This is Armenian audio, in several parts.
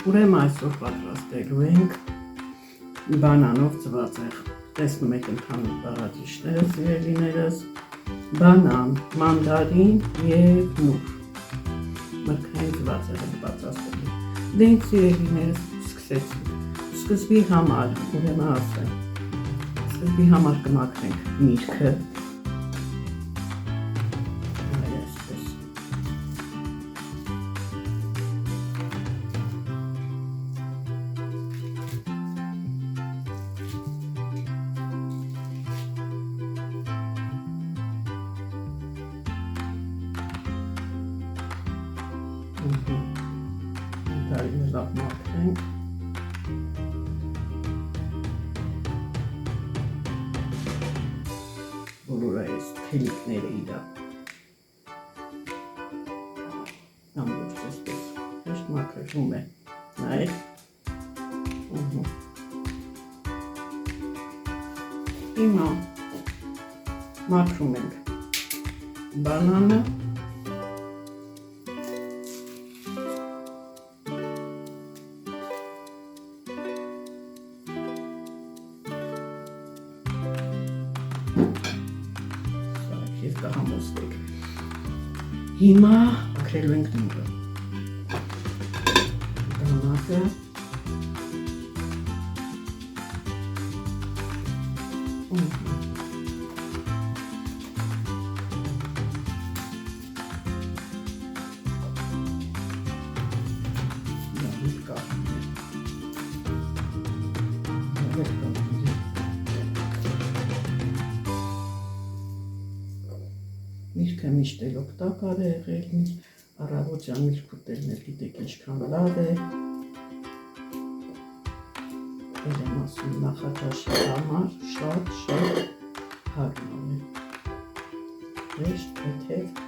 Ուրեմն այսօր պատրաստելու ենք բանանով ծվածեղ։ Տեսնում եք ընդհանուր բաղադրիչները, սիրելիներս, բանան, մանդարին և նուր։ Մրգային ծվածեղ ենք պատրաստելու։ Դենք սիրելիներս սկսեցինք։ Սկզբի համար, ուրեմն ասեմ, սկզբի համար կմաքրենք միրգը։ Դարին լավ մաքրենք։ Բոլոր այս թելիկները իրա ամբողջ էսպես հեշտ մաքրվում է, նայեք։ Հիմա մաքրում ենք բանանը, կհամոզվեք։ Հիմա մաքրելու ենք նուրը։ Բանակը Միրգը միշտ էլ օգտակար է եղել, առավոտյան միրգ ուտելն էլ գիտեք ինչքան լավ է։ Էլ եմ ասում նախաճաշի համար շատ հարմար է։ Հեշտ, թեթև։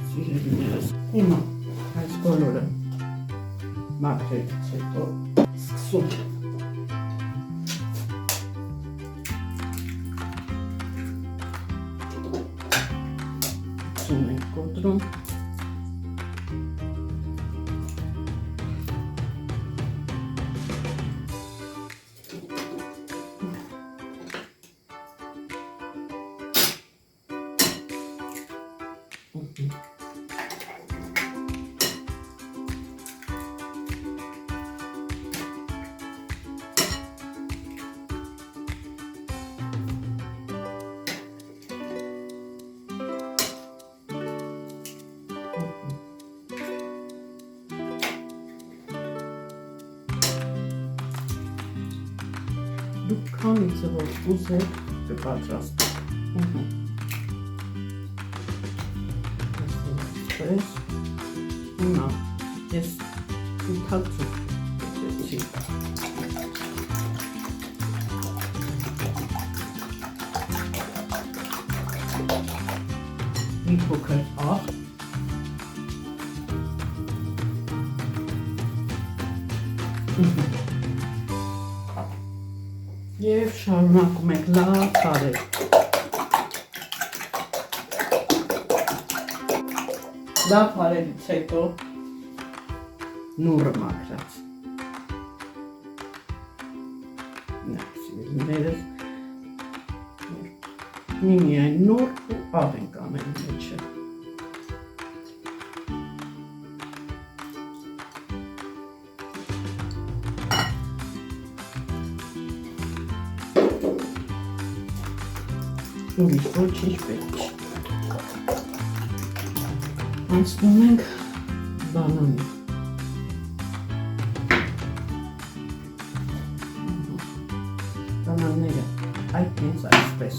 Սիրելիներս, հիմա այս բոլորը մաքրելուց հետո սկսում ենք կոտրում։ Դուք քանի ձևով ուզեք կպատրաստեք։ Այսպես, հիմա ես ընդհանուր կեցեցի։ Մի փոքր աղ։ Եվ շարունակում ենք լավ քարել։ Լավ քարելուց հետո նուրը մաքրած։ Սիրելիներս, միայն նուր ու աղ ենք անելու մեջը։ Ուրիշ ոչինչ պետք չէ։ Անցնում ենք բանանի։ Բանանները այդ հենց այսպես։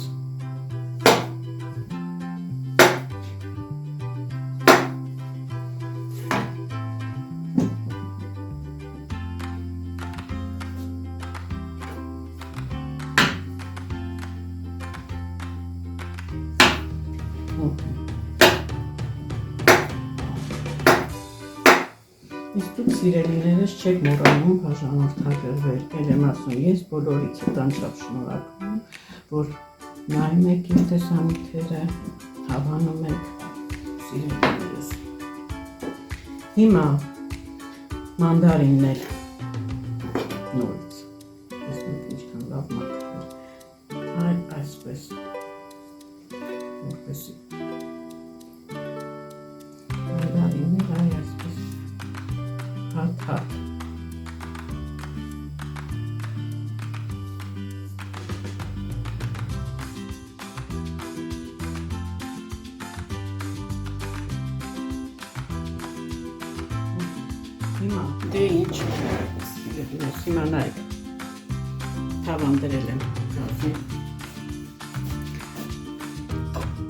Իսկ դուք սիրելիներս չեք մոռանում բաժանորդագրվել, ել եմ ասում, ես բոլորից անչափ շնորհակալ եմ, որ նայում եք իմ տեսանյութերը, հավանում եք սիրելիներս։ Հիմա մանդարիններ նորից, տեսնենք ինչքան լավ մաքրել, այսպես, որպեսի մանդարիններ այսպես հատ-հատ հիմա դե ինչ հիմա նայեք թավան դրել եմ գազի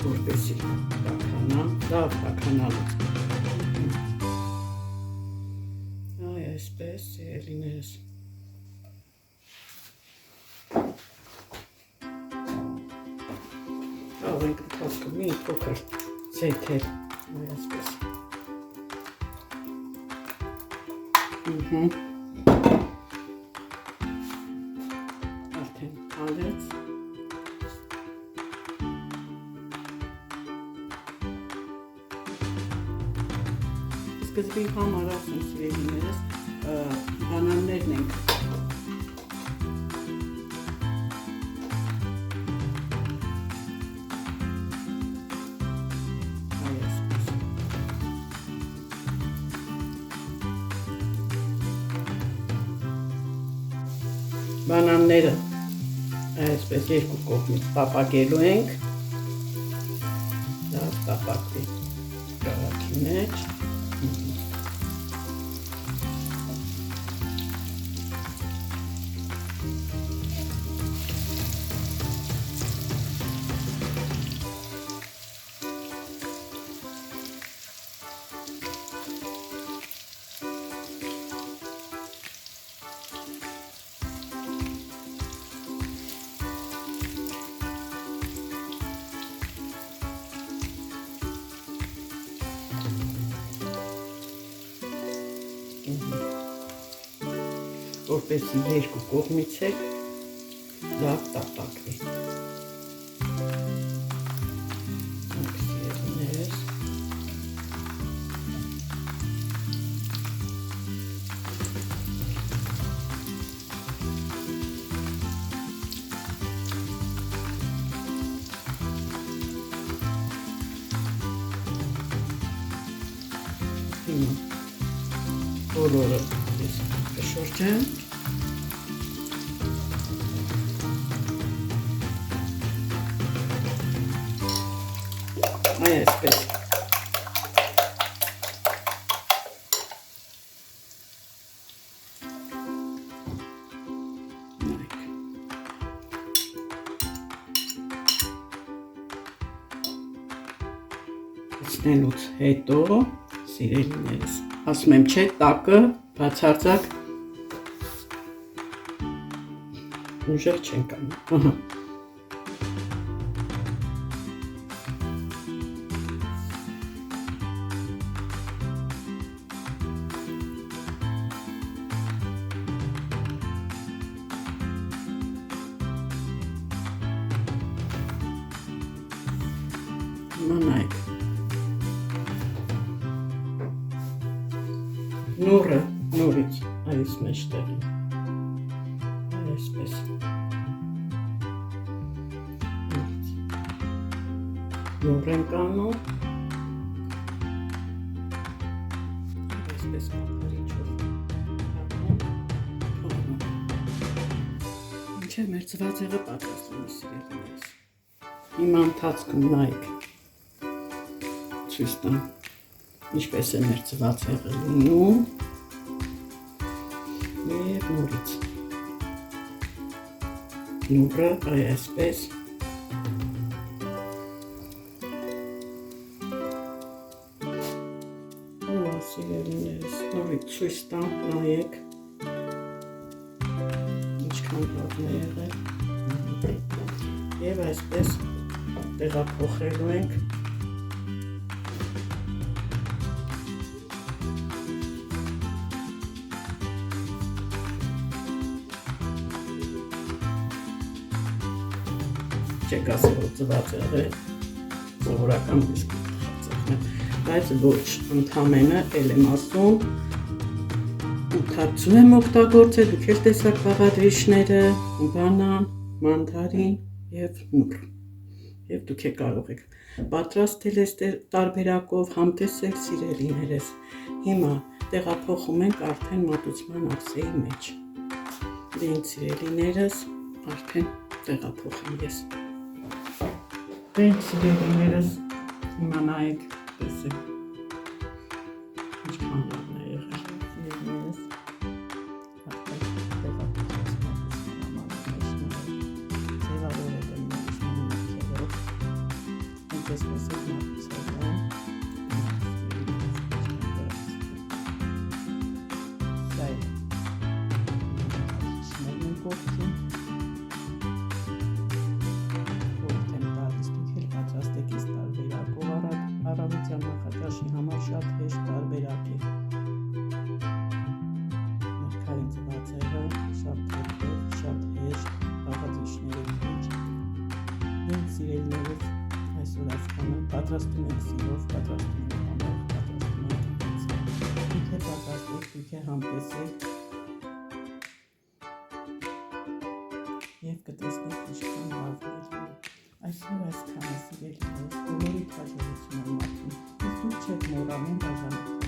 որպեսի տաքանա լավ տաքանալուց այ այսպես սիրելիներս կարող ենք ընթացքում մի փոքր ցեթել այսպես արդեն հալեց սկզբի համար ասում սիրելիներս բանաններն ենք բանանները այսպես երկու կողմից տապակելու ենք լավ տապակվի գավաթի մեջ որպեսի երկու կողմից է լավ տապակվի սիրելիներս հիմա բոլորը կշրջեմ այ այսպես Լցնելուց հետո սիրելիներս ասում եմ չէ տակը բացարձակ ուժեղ չենք անում նայեք նորը նորից այս մեջտեղի այսպես նոր ենք անում այսպես մաքրիչով մինչև մեր ծվածեղը պատրաստվում է սիրելիներս հիմա ընթացքում նայեք ցույց տամ ինչպես է մեր ծվածեղը լինում և նորից նորը այսպես սիրելիներս նորից ցույց տամ նայեք ինչքան լավ է եղել և այսպես տեղափոխելու ենք չեք ասի, որ ծված եղե, սովորական բիսկուտ ծխնեմ, բայց ոչ, ընդամենը էլ եմ ասում, ութացու եմ օգտագործել, դուք էլ տեսակ բաղադրիչները, բանան, մանդարին և նուր, և դուք է կարող եք պատրաստել ես տարբերակով, համտեսել սիրելիներս, հիմա տեղափոխում ենք արդեն մատուցման ակցիայի մեջ, իրեն սիրելիներս արդեն տեղափոխում ես, իրեն սիրելիներս հիմա նայեք, տեսեք, ինչքան լավն է եղել, սիրելիներս արդեն տեղափոխում ես մեսեք մատուցել եմ, սա է, շներն են կողքին, կողք եմ տալիս, դուք էլ պատրաստեք ես տարբերակով առավոտյան նախաճաշի համար շատ հեշտ տարբերակ է, ներքային ծվածեղը, շատ թեթև, շատ հեշտ, բաղադրիչները քիչ, և սիրելիներս այսօր ասկանը պատրաստում եք սիրով, պատրաստում եք համեղ, պատրաստում եք դուք է պատրաստեք, դուք է համտեսեք և կտեսնեք ինչքան լավն է այսօր այսքանը սիրելիներս, բոլորի հաջողություն եմ մաղթում, իսկ դուք չեք մոռանում բաժանել